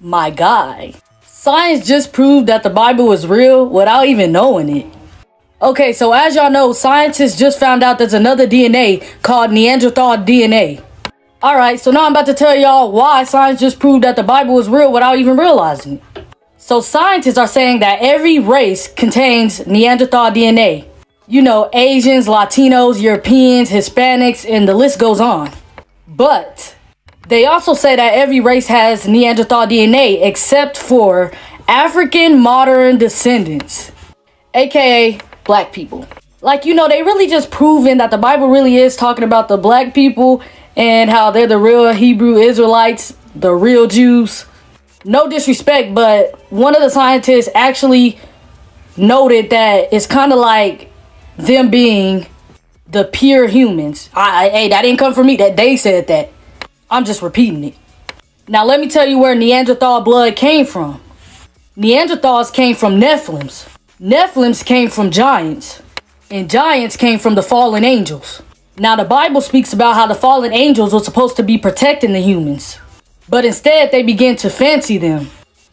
My guy, science just proved that the Bible was real without even knowing it. Okay, so as y'all know, scientists just found out there's another DNA called Neanderthal DNA. Alright, so now I'm about to tell y'all why science just proved that the Bible was real without even realizing it. So scientists are saying that every race contains Neanderthal DNA. You know, Asians, Latinos, Europeans, Hispanics, and the list goes on. But they also say that every race has Neanderthal DNA except for African modern descendants, aka black people. Like, you know, they really just proven that the Bible really is talking about the black people and how they're the real Hebrew Israelites, the real Jews. No disrespect, but one of the scientists actually noted that it's kind of like them being the pure humans. Hey, that didn't come from me, that they said that. I'm just repeating it. Now let me tell you where Neanderthal blood came from. Neanderthals came from Nephilims. Nephilims came from giants. And giants came from the fallen angels. Now the Bible speaks about how the fallen angels were supposed to be protecting the humans. But instead they began to fancy them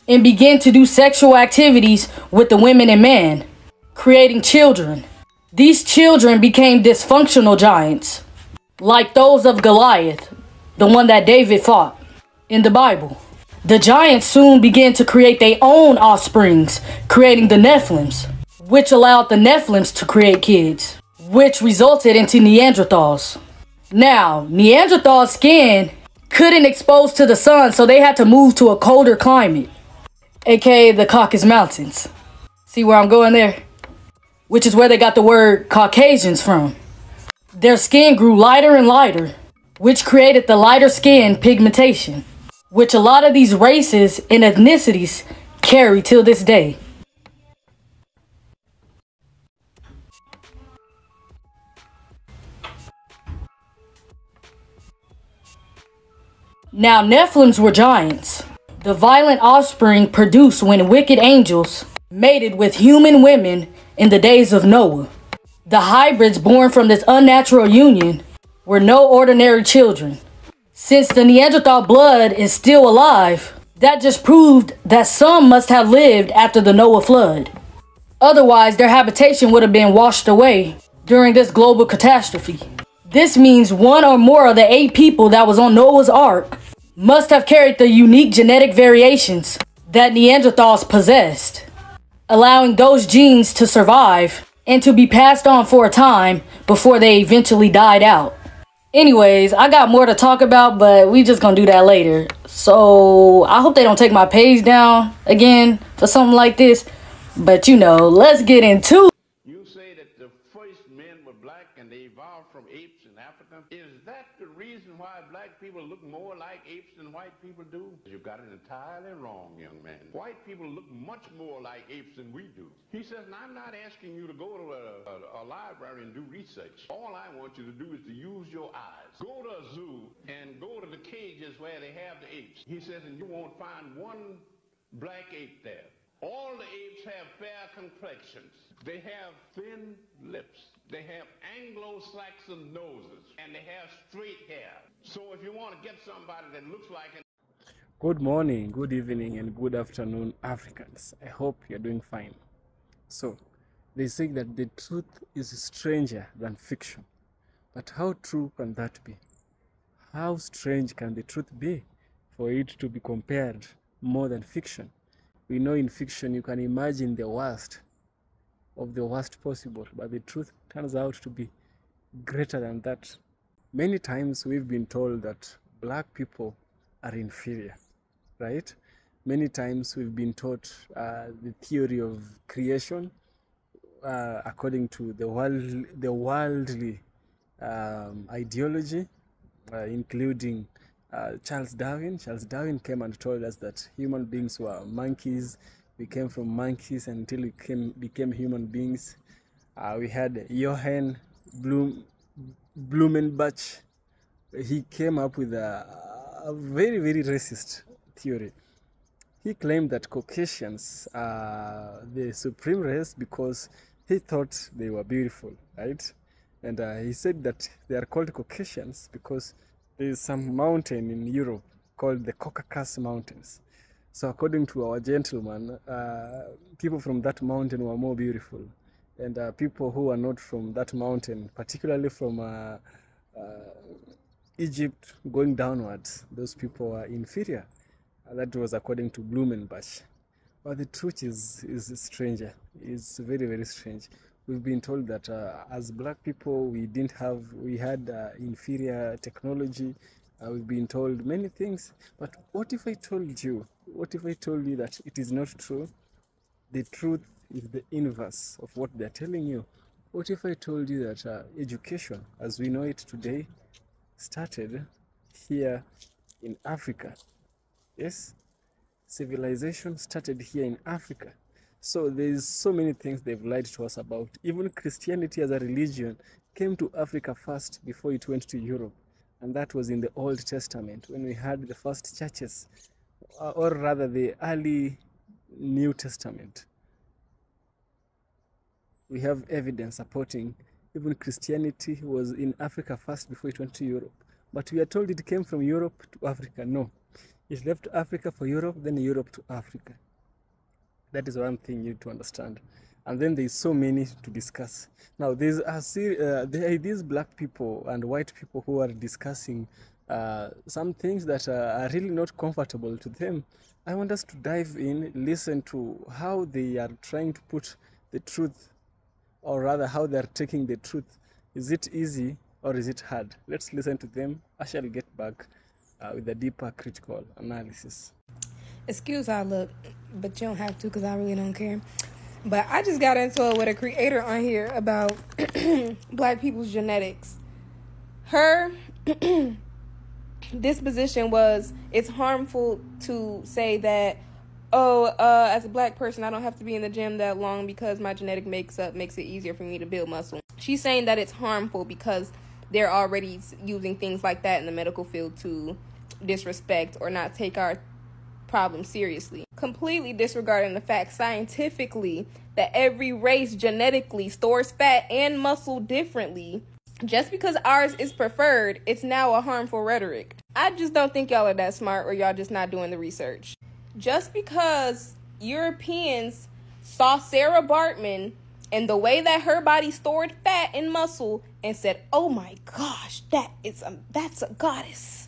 and began to do sexual activities with the women and men, creating children. These children became dysfunctional giants, like those of Goliath, the one that David fought in the Bible. The giants soon began to create their own offsprings, creating the Nephilims, which allowed the Nephilims to create kids, which resulted into Neanderthals. Now, Neanderthal skin couldn't expose to the sun, so they had to move to a colder climate, aka the Caucasus Mountains. See where I'm going there? Which is where they got the word Caucasians from. Their skin grew lighter and lighter, which created the lighter skin pigmentation, which a lot of these races and ethnicities carry till this day. Now, Nephilims were giants, the violent offspring produced when wicked angels mated with human women in the days of Noah. The hybrids born from this unnatural union were no ordinary children. Since the Neanderthal blood is still alive, that just proved that some must have lived after the Noah flood. Otherwise, their habitation would have been washed away during this global catastrophe. This means one or more of the 8 people that was on Noah's Ark must have carried the unique genetic variations that Neanderthals possessed, allowing those genes to survive and to be passed on for a time before they eventually died out. Anyways, I got more to talk about, but we just gonna do that later. So I hope they don't take my page down again for something like this. But you know, let's get into it. You say that the first men were black and they evolved from apes in Africa. Is that the reason why black people look more like apes than white people do? You got it entirely wrong, young man. White people look much more like apes than we do. He says, and I'm not asking you to go to a library and do research. All I want you to do is to use your eyes. Go to a zoo and go to the cages where they have the apes. He says, and you won't find one black ape there. All the apes have fair complexions. They have thin lips. They have Anglo-Saxon noses. And they have straight hair. So if you want to get somebody that looks like an... Good morning, good evening, and good afternoon, Africans. I hope you're doing fine. So, they say that the truth is stranger than fiction. But how true can that be? How strange can the truth be for it to be compared more than fiction? We know in fiction you can imagine the worst of the worst possible, but the truth turns out to be greater than that. Many times we've been told that black people are inferior, right? Many times we've been taught the theory of creation according to the worldly ideology, including Charles Darwin. Charles Darwin came and told us that human beings were monkeys. We came from monkeys until we became human beings. We had Johann Blumenbach. He came up with a very, very racist theory. He claimed that Caucasians are the supreme race because he thought they were beautiful, right? And he said that they are called Caucasians because there is some mountain in Europe called the Caucasus Mountains. So according to our gentleman, people from that mountain were more beautiful, and people who are not from that mountain, particularly from Egypt going downwards, those people are inferior. That was according to Blumenbach. But the truth is stranger. It's very, very strange. We've been told that as black people, we had inferior technology. We've been told many things. But what if I told you that it is not true? The truth is the inverse of what they're telling you. What if I told you that education, as we know it today, started here in Africa? Yes, civilization started here in Africa. So there's so many things they've lied to us about. Even Christianity as a religion came to Africa first before it went to Europe. And that was in the Old Testament when we had the first churches, or rather the early New Testament. We have evidence supporting even Christianity was in Africa first before it went to Europe. But we are told it came from Europe to Africa. No. It left Africa for Europe, then Europe to Africa. That is one thing you need to understand. And then there's so many to discuss. Now, there are these black people and white people who are discussing some things that are really not comfortable to them. I want us to dive in, listen to how they are trying to put the truth, or rather how they are taking the truth. Is it easy or is it hard? Let's listen to them. I shall get back with a deeper critical analysis. Excuse how I look, but you don't have to because I really don't care. But I just got into it with a creator on here about black people's genetics. Her disposition was, it's harmful to say that, as a black person, I don't have to be in the gym that long because my genetic makes it easier for me to build muscle. She's saying that it's harmful because they're already using things like that in the medical field to disrespect or not take our problem seriously, completely disregarding the fact scientifically that every race genetically stores fat and muscle differently. Just because ours is preferred, it's now a harmful rhetoric. I just don't think y'all are that smart, or y'all just not doing the research. Just because Europeans saw Sarah Baartman and the way that her body stored fat and muscle and said, "Oh my gosh, that's a goddess,"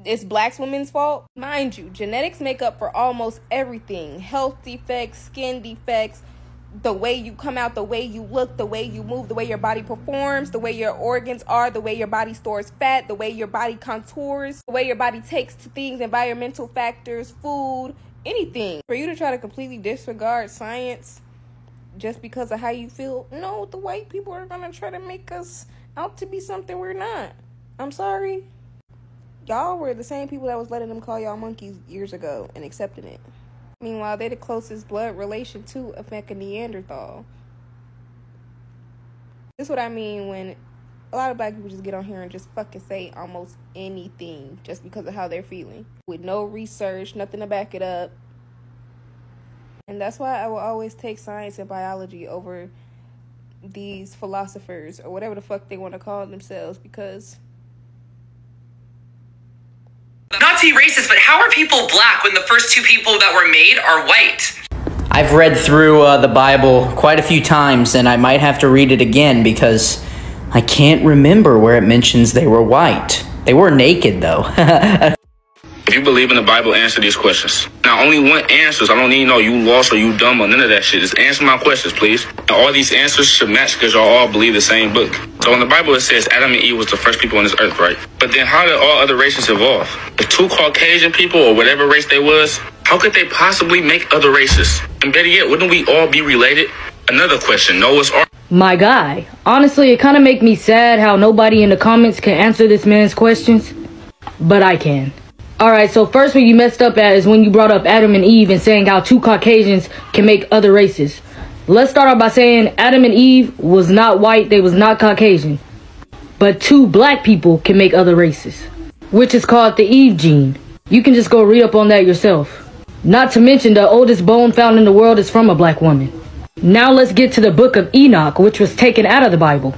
it's black women's fault. Mind you, genetics make up for almost everything. Health defects, skin defects, the way you come out, the way you look, the way you move, the way your body performs, the way your organs are, the way your body stores fat, the way your body contours, the way your body takes to things, environmental factors, food, anything. For you to try to completely disregard science just because of how you feel, no, the white people are going to try to make us out to be something we're not. I'm sorry. Y'all were the same people that was letting them call y'all monkeys years ago and accepting it. Meanwhile, they're the closest blood relation to a fucking Neanderthal. This is what I mean when a lot of black people just get on here and just fucking say almost anything just because of how they're feeling. With no research, nothing to back it up. And that's why I will always take science and biology over these philosophers or whatever the fuck they want to call themselves, because... Not to be racist, but how are people black when the first two people that were made are white? I've read through the Bible quite a few times, and I might have to read it again because I can't remember where it mentions they were white. They were naked, though. If you believe in the Bible, answer these questions. Now, only one answers. I don't need to know you lost or you dumb or none of that shit. Just answer my questions, please. And all these answers should match because y'all all believe the same book. So in the Bible, it says Adam and Eve was the first people on this earth, right? But then how did all other races evolve? The two Caucasian people or whatever race they was, how could they possibly make other races? And better yet, wouldn't we all be related? Another question, Noah's Ark. My guy, honestly, it kind of make me sad how nobody in the comments can answer this man's questions, but I can. Alright, so first what you messed up at is when you brought up Adam and Eve and saying how two Caucasians can make other races. Let's start off by saying Adam and Eve was not white, they was not Caucasian. But two black people can make other races, which is called the Eve gene. You can just go read up on that yourself. Not to mention the oldest bone found in the world is from a black woman. Now let's get to the book of Enoch, which was taken out of the Bible.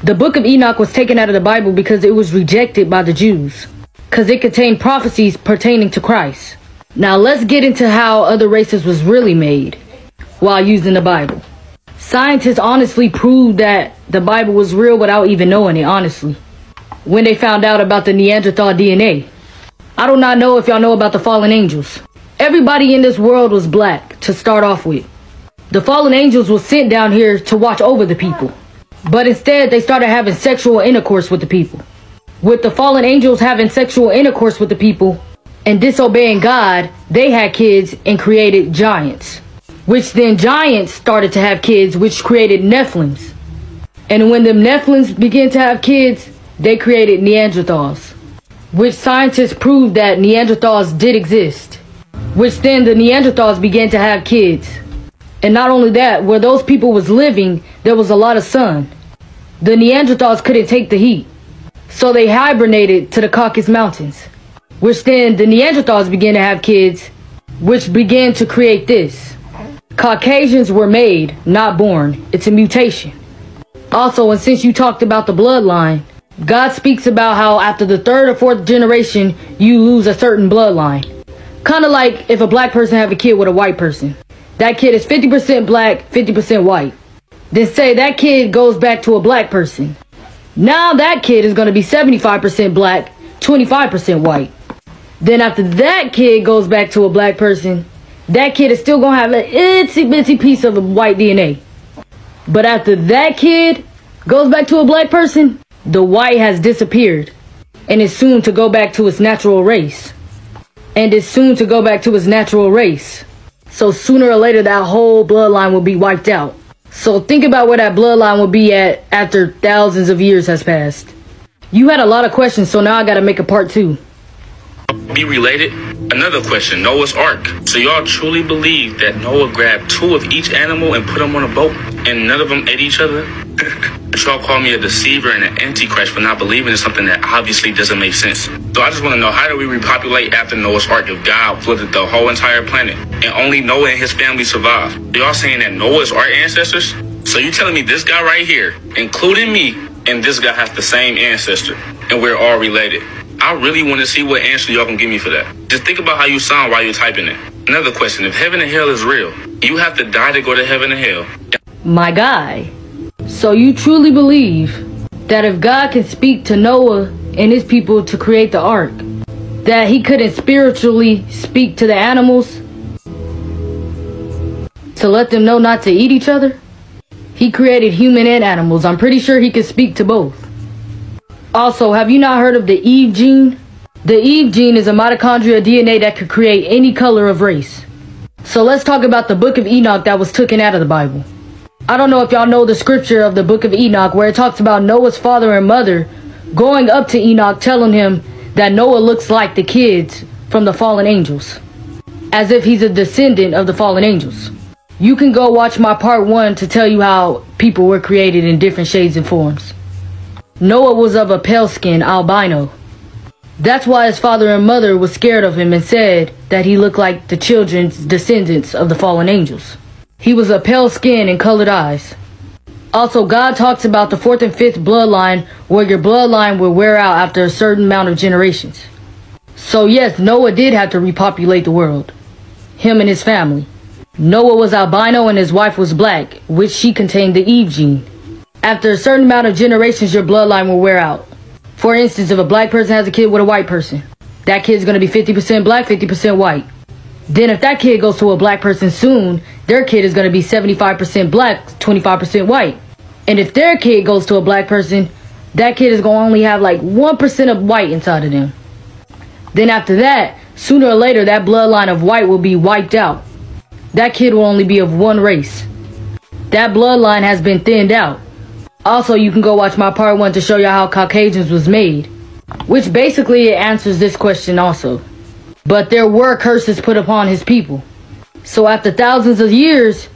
The book of Enoch was taken out of the Bible because it was rejected by the Jews, because it contained prophecies pertaining to Christ. Now let's get into how other races was really made while using the Bible. Scientists honestly proved that the Bible was real without even knowing it, honestly, when they found out about the Neanderthal DNA. I do not know if y'all know about the fallen angels. Everybody in this world was black to start off with. The fallen angels were sent down here to watch over the people. But instead, they started having sexual intercourse with the people. With the fallen angels having sexual intercourse with the people and disobeying God, they had kids and created giants. Which then giants started to have kids, which created Nephilims. And when them Nephilims began to have kids, they created Neanderthals. Which scientists proved that Neanderthals did exist. Which then the Neanderthals began to have kids. And not only that, where those people was living, there was a lot of sun. The Neanderthals couldn't take the heat. So they hibernated to the Caucasus Mountains. Which then the Neanderthals began to have kids, which began to create this. Caucasians were made, not born. It's a mutation. Also, and since you talked about the bloodline, God speaks about how after the 3rd or 4th generation, you lose a certain bloodline. Kind of like if a black person have a kid with a white person. That kid is 50% black, 50% white. Then say that kid goes back to a black person. Now that kid is going to be 75% black, 25% white. Then after that kid goes back to a black person, that kid is still going to have an itsy bitsy piece of a white DNA. But after that kid goes back to a black person, the white has disappeared and is soon to go back to its natural race. So sooner or later that whole bloodline will be wiped out. So think about where that bloodline will be at after thousands of years has passed. You had a lot of questions, so now I gotta make a part 2. Be related? Another question, Noah's Ark. So y'all truly believe that Noah grabbed 2 of each animal and put them on a boat and none of them ate each other? Y'all call me a deceiver and an antichrist for not believing in something that obviously doesn't make sense. So I just want to know, how do we repopulate after Noah's Ark if God flooded the whole entire planet and only Noah and his family survived? Y'all saying that Noah's our ancestors? So you telling me this guy right here, including me, and this guy has the same ancestor and we're all related? I really want to see what answer y'all can give me for that. Just think about how you sound while you're typing it. Another question, if heaven and hell is real, you have to die to go to heaven and hell. My guy, so you truly believe that if God can speak to Noah and his people to create the ark, that he couldn't spiritually speak to the animals to let them know not to eat each other? He created human and animals. I'm pretty sure he could speak to both. Also, have you not heard of the Eve gene? The Eve gene is a mitochondria DNA that could create any color of race. So let's talk about the Book of Enoch that was taken out of the Bible. I don't know if y'all know the scripture of the Book of Enoch where it talks about Noah's father and mother going up to Enoch telling him that Noah looks like the kids from the fallen angels, as if he's a descendant of the fallen angels. You can go watch my part 1 to tell you how people were created in different shades and forms. Noah was of a pale skin, albino. That's why his father and mother was scared of him and said that he looked like the children's descendants of the fallen angels. He was a pale skin and colored eyes. Also, God talks about the 4th and 5th bloodline, where your bloodline will wear out after a certain amount of generations. So yes, Noah did have to repopulate the world. Him and his family. Noah was albino and his wife was black, which she contained the Eve gene. After a certain amount of generations, your bloodline will wear out. For instance, if a black person has a kid with a white person, that kid's going to be 50% black, 50% white. Then if that kid goes to a black person soon, their kid is going to be 75% black, 25% white. And if their kid goes to a black person, that kid is going to only have like 1% of white inside of them. Then after that, sooner or later, that bloodline of white will be wiped out. That kid will only be of one race. That bloodline has been thinned out. Also, you can go watch my part 1 to show you how Caucasians was made, which basically it answers this question also. But there were curses put upon his people. So after thousands of years,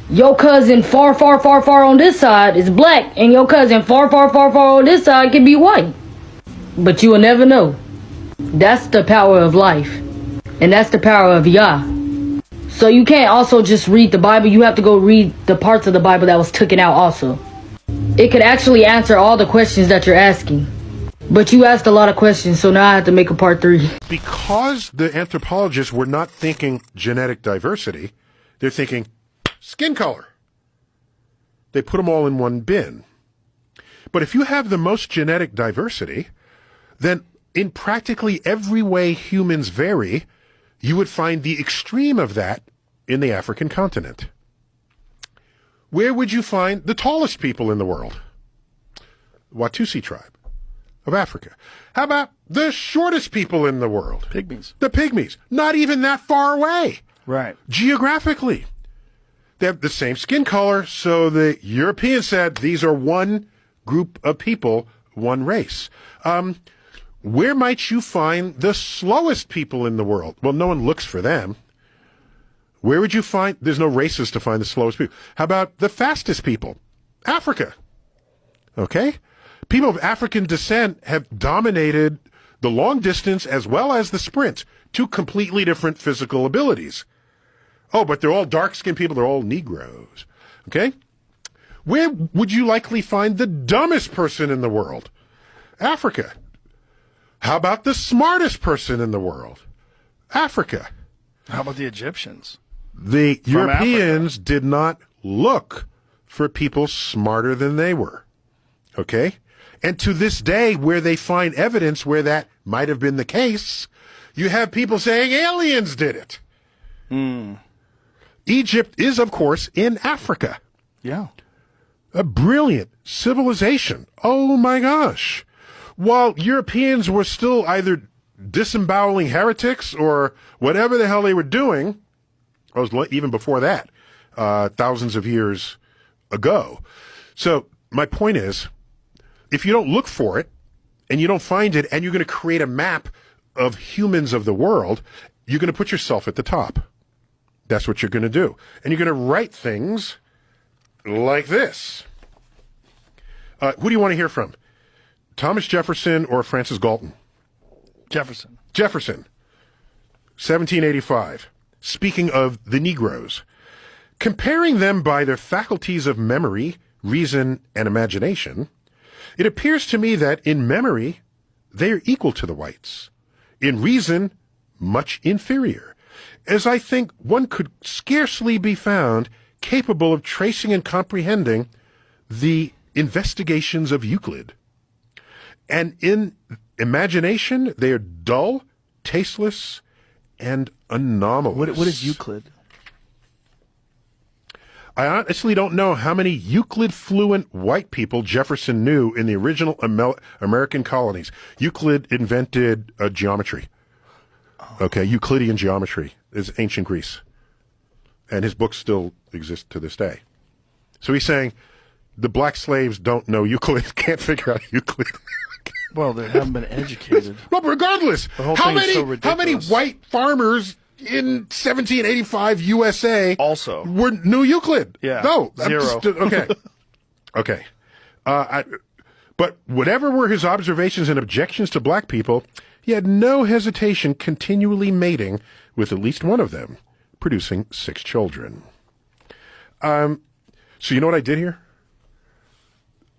your cousin far, far, far, far on this side is black, and your cousin far, far, far, far on this side can be white. But you will never know. That's the power of life. And that's the power of Yah. So you can't also just read the Bible. You have to go read the parts of the Bible that was taken out also. It could actually answer all the questions that you're asking. But you asked a lot of questions, so now I have to make a part 3. Because the anthropologists were not thinking genetic diversity, they're thinking skin color. They put them all in one bin. But if you have the most genetic diversity, then in practically every way humans vary, you would find the extreme of that in the African continent. Where would you find the tallest people in the world? Watusi tribe of Africa. How about the shortest people in the world? Pygmies. The Pygmies. Not even that far away. Right. Geographically. They have the same skin color, so the Europeans said these are one group of people, one race. Where might you find the slowest people in the world? Well, no one looks for them. Where would you find? There's no races to find the slowest people. How about the fastest people? Africa. Okay? People of African descent have dominated the long distance as well as the sprint. Two completely different physical abilities. Oh, but they're all dark-skinned people. They're all Negroes. Okay? Where would you likely find the dumbest person in the world? Africa. How about the smartest person in the world? Africa. How about the Egyptians? The Europeans did not look for people smarter than they were. Okay? And to this day, where they find evidence where that might have been the case, you have people saying aliens did it. Egypt is, of course, in Africa. Yeah. A brilliant civilization. Oh my gosh. While Europeans were still either disemboweling heretics or whatever the hell they were doing, even before that, thousands of years ago. So my point is, if you don't look for it and you don't find it and you're going to create a map of humans of the world, you're going to put yourself at the top. That's what you're going to do. And you're going to write things like this. Who do you want to hear from? Thomas Jefferson or Francis Galton? Jefferson. Jefferson, 1785. Speaking of the Negroes, comparing them by their faculties of memory, reason, and imagination, it appears to me that in memory, they are equal to the whites. In reason, much inferior, as I think one could scarcely be found capable of tracing and comprehending the investigations of Euclid. And in imagination, they are dull, tasteless, and anomalous. What is Euclid? I honestly don't know how many Euclid-fluent white people Jefferson knew in the original American colonies. Euclid invented geometry. Okay, Euclidean geometry is ancient Greece. And his books still exist to this day. So he's saying the black slaves don't know Euclid, can't figure out Euclid. Well, they haven't been educated. But regardless, The whole how thing is so many ridiculous. white farmers in 1785 USA Also knew Euclid? Yeah, No. zero. Okay. Okay. But whatever were his observations and objections to black people, he had no hesitation continually mating with at least one of them, producing 6 children. So you know what I did here?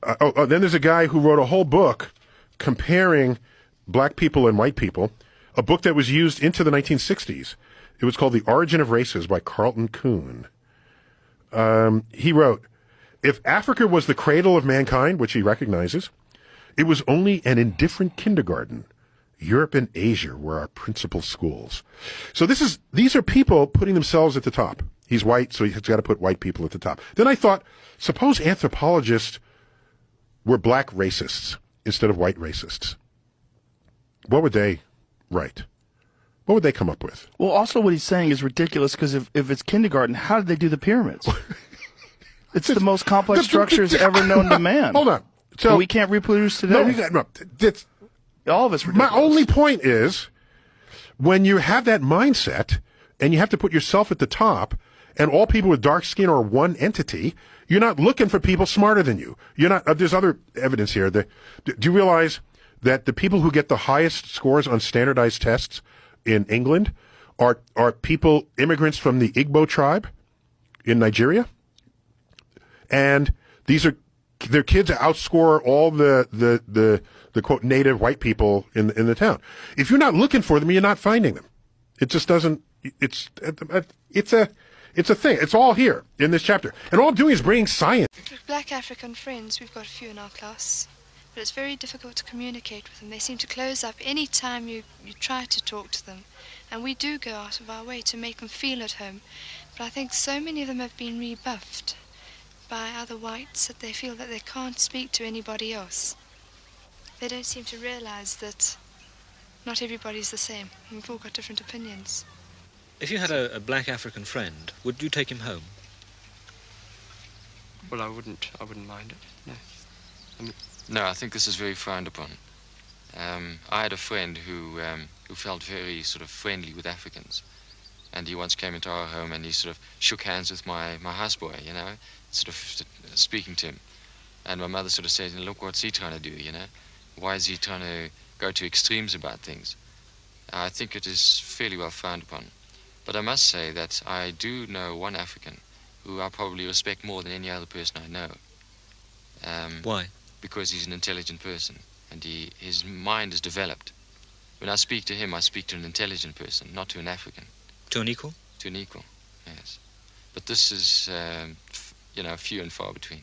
Then there's a guy who wrote a whole book comparing black people and white people, a book that was used into the 1960s. It was called The Origin of Races by Carlton Kuhn. He wrote, if Africa was the cradle of mankind, which he recognizes, it was only an indifferent kindergarten. Europe and Asia were our principal schools. So these are people putting themselves at the top. He's white, so he's got to put white people at the top. Then I thought, suppose anthropologists were black racists instead of white racists. What would they write? What would they come up with? Well, also what he's saying is ridiculous because if it's kindergarten, how did they do the pyramids? It's the most complex structures ever known to man. Hold on. So and we can't reproduce today. All of it's ridiculous. My only point is, when you have that mindset and you have to put yourself at the top, and all people with dark skin are one entity, you're not looking for people smarter than you. You're not. There's other evidence here. Do you realize that the people who get the highest scores on standardized tests in England are people, immigrants from the Igbo tribe in Nigeria? And their kids outscore all the the quote native white people in the town. If you're not looking for them, you're not finding them. It just doesn't. It's a thing. It's all here in this chapter, and all I'm doing is bringing science. With Black African friends, we've got a few in our class, but it's very difficult to communicate with them. They seem to close up any time you try to talk to them, and we do go out of our way to make them feel at home. But I think so many of them have been rebuffed by other whites that they feel that they can't speak to anybody else. They don't seem to realize that not everybody's the same. We've all got different opinions. If you had a black African friend, would you take him home? Well, I wouldn't mind it, no. No, I think this is very frowned upon. I had a friend who felt very sort of friendly with Africans. And he once came into our home and he sort of shook hands with my houseboy, you know, sort of speaking to him. And my mother sort of said, look, what's he trying to do, you know? Why is he trying to go to extremes about things? I think it is fairly well frowned upon. But I must say that I do know one African who I probably respect more than any other person I know. Why? Because he's an intelligent person and his mind is developed. When I speak to him, I speak to an intelligent person, not to an African. To an equal? To an equal, yes. But this is, you know, few and far between.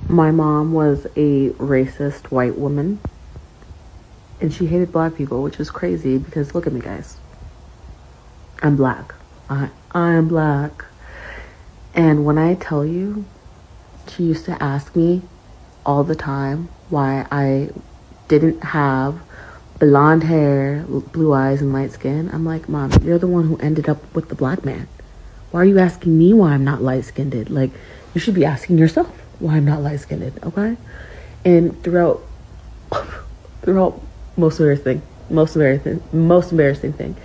My mom was a racist white woman, and she hated black people, which is crazy because look at me, guys. I'm black. I am black. And when I tell you, she used to ask me all the time why I didn't have blonde hair, blue eyes, and light skin. I'm like, Mom, you're the one who ended up with the black man. Why are you asking me why I'm not light-skinned? Like, you should be asking yourself why I'm not light-skinned, okay? And throughout most embarrassing thing,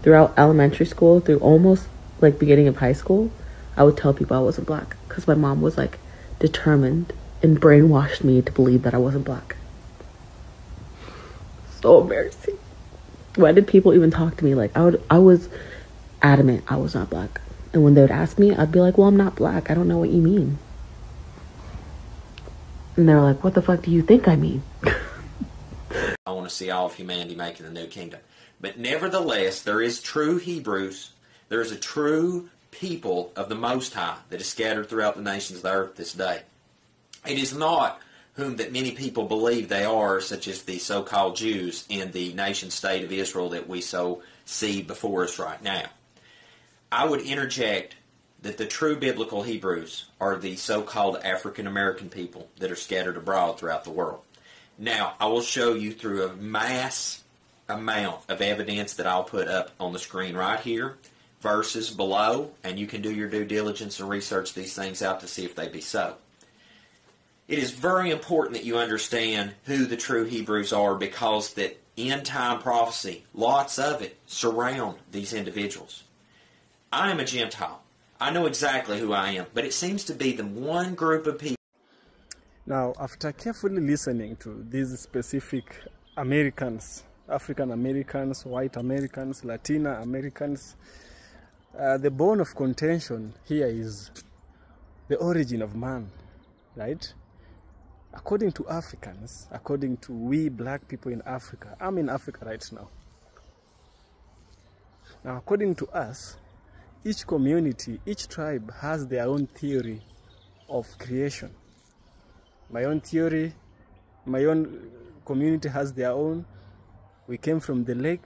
throughout elementary school, through almost like beginning of high school, I would tell people I wasn't black because my mom was like determined and brainwashed me to believe that I wasn't black. So embarrassing. Why did people even talk to me? Like, I was adamant I was not black. And when they would ask me, I'd be like, well, I'm not black. I don't know what you mean. And they're like, what the fuck do you think I mean? I want to see all of humanity making a new kingdom. But nevertheless, there is true Hebrews. There is a true people of the Most High that is scattered throughout the nations of the earth this day. It is not whom that many people believe they are, such as the so-called Jews in the nation-state of Israel that we so see before us right now. I would interject that the true biblical Hebrews are the so-called African-American people that are scattered abroad throughout the world. Now, I will show you through a mass amount of evidence that I'll put up on the screen right here, verses below, and you can do your due diligence and research these things out to see if they be so. It is very important that you understand who the true Hebrews are because that end-time prophecy, lots of it, surround these individuals. I am a Gentile. I know exactly who I am, but it seems to be the one group of people. Now, after carefully listening to these specific Americans, African Americans, white Americans, Latina Americans, the bone of contention here is the origin of man, right? According to Africans, according to we black people in Africa, I'm in Africa right now. Now, according to us, each community, each tribe has their own theory of creation. My own theory, my own community has their own. We came from the lake.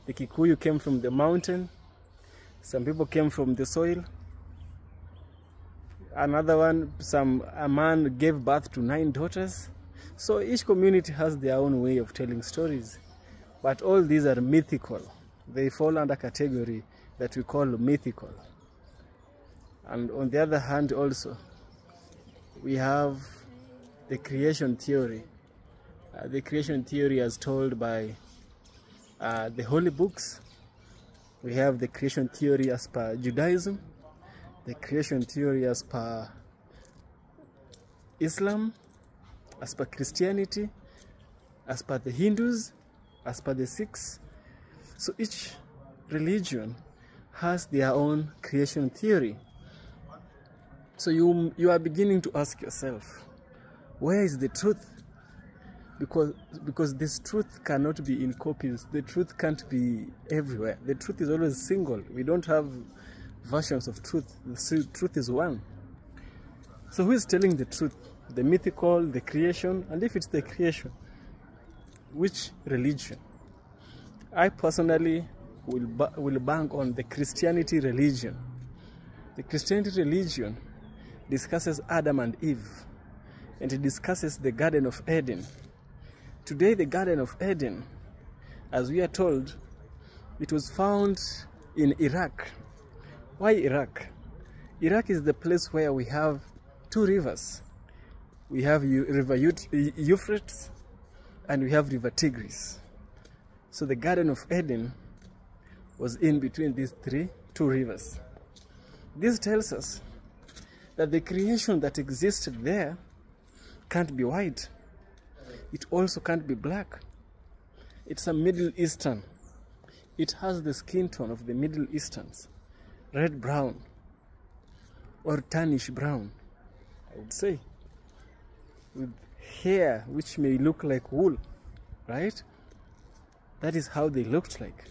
The Kikuyu came from the mountain. Some people came from the soil. Another one, a man gave birth to 9 daughters. So each community has their own way of telling stories. But all these are mythical. They fall under category that we call mythical. And on the other hand also, we have the creation theory. The creation theory as told by the holy books. We have the creation theory as per Judaism, the creation theory as per Islam, as per Christianity, as per the Hindus, as per the Sikhs. So each religion has their own creation theory. So you are beginning to ask yourself, where is the truth? Because this truth cannot be in copies. The truth can't be everywhere. The truth is always single. We don't have versions of truth. The truth is one. So who is telling the truth? The mythical, the creation, and if it's the creation, which religion? I personally will bank on the Christianity religion. The Christianity religion discusses Adam and Eve, and it discusses the Garden of Eden. Today, the Garden of Eden, as we are told, it was found in Iraq. Why Iraq? Iraq is the place where we have two rivers. We have River Euphrates and we have River Tigris. So the Garden of Eden was in between these two rivers. This tells us that the creation that existed there can't be white. It also can't be black. It's a Middle Eastern. It has the skin tone of the Middle Easterns. Red-brown or tannish brown, I would say. With hair which may look like wool, right? That is how they looked like.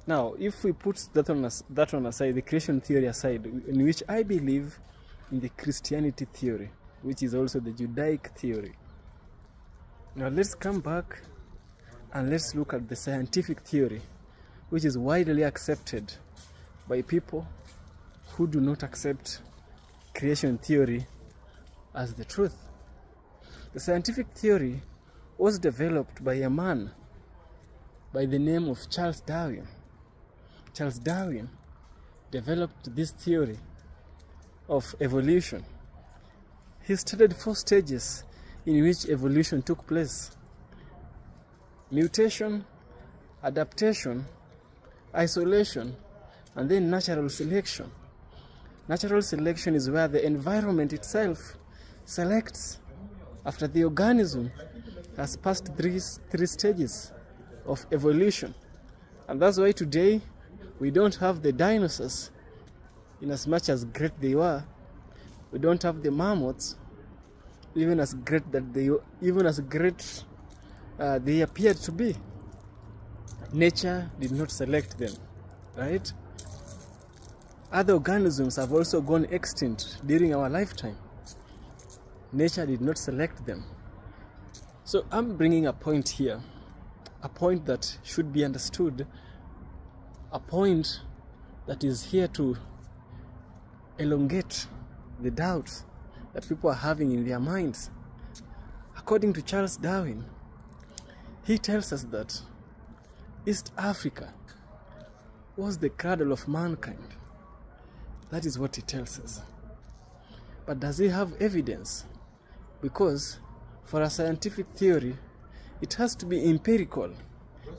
Now, if we put that one aside, the creation theory aside, in which I believe in the Christianity theory, which is also the Judaic theory. Now let's come back and let's look at the scientific theory, which is widely accepted by people who do not accept creation theory as the truth. The scientific theory was developed by a man by the name of Charles Darwin. Charles Darwin developed this theory of evolution. He studied 4 stages in which evolution took place: mutation, adaptation, isolation, and then natural selection. Natural selection is where the environment itself selects after the organism has passed three stages of evolution. And that's why today we don't have the dinosaurs, in as much as great they were. We don't have the mammoths, even as great they appeared to be. Nature did not select them, right? Other organisms have also gone extinct during our lifetime. Nature did not select them. So I'm bringing a point here, a point that should be understood, a point that is here to elongate the doubts that people are having in their minds. According to Charles Darwin, he tells us that East Africa was the cradle of mankind. That is what he tells us. But does he have evidence? Because for a scientific theory, it has to be empirical.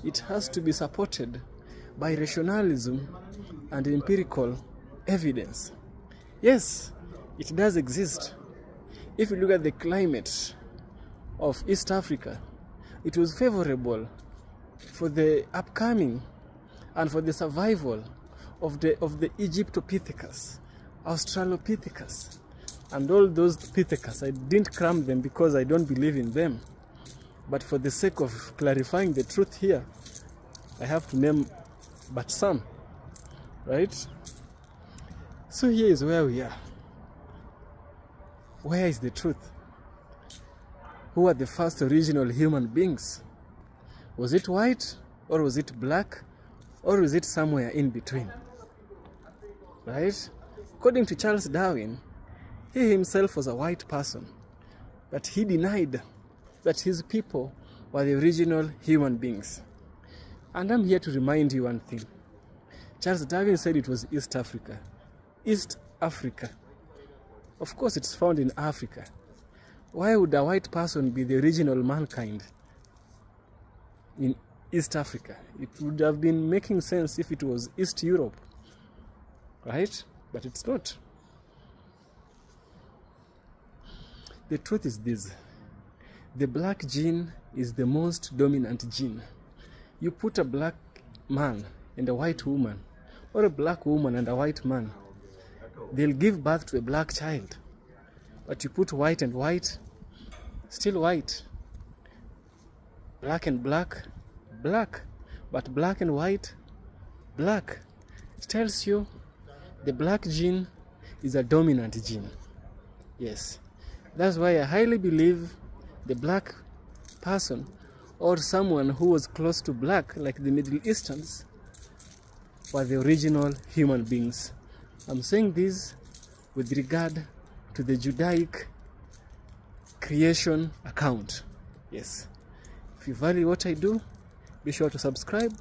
It has to be supported by rationalism and empirical evidence. Yes, it does exist. If you look at the climate of East Africa, it was favorable for the upcoming and for the survival of the Egyptopithecus, Australopithecus, and all those Pithecus. I didn't cram them because I don't believe in them. But for the sake of clarifying the truth here, I have to name but some, right? So here is where we are. Where is the truth? Who are the first original human beings? Was it white, or was it black, or was it somewhere in between? Right? According to Charles Darwin, he himself was a white person, but he denied that his people were the original human beings. And I'm here to remind you one thing. Charles Darwin said it was East Africa. East Africa. Of course, it's found in Africa. Why would a white person be the original mankind in East Africa? It would have been making sense if it was East Europe, right? But it's not. The truth is this. The black gene is the most dominant gene. You put a black man and a white woman, or a black woman and a white man, they'll give birth to a black child. But you put white and white, still white. Black and black, black. But black and white, black. It tells you the black gene is a dominant gene. Yes. That's why I highly believe the black person or someone who was close to black, like the Middle Easterns, were the original human beings. I'm saying this with regard to the Judaic creation account. Yes. If you value what I do, be sure to subscribe.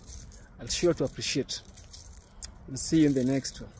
I'll sure to appreciate. We'll see you in the next one.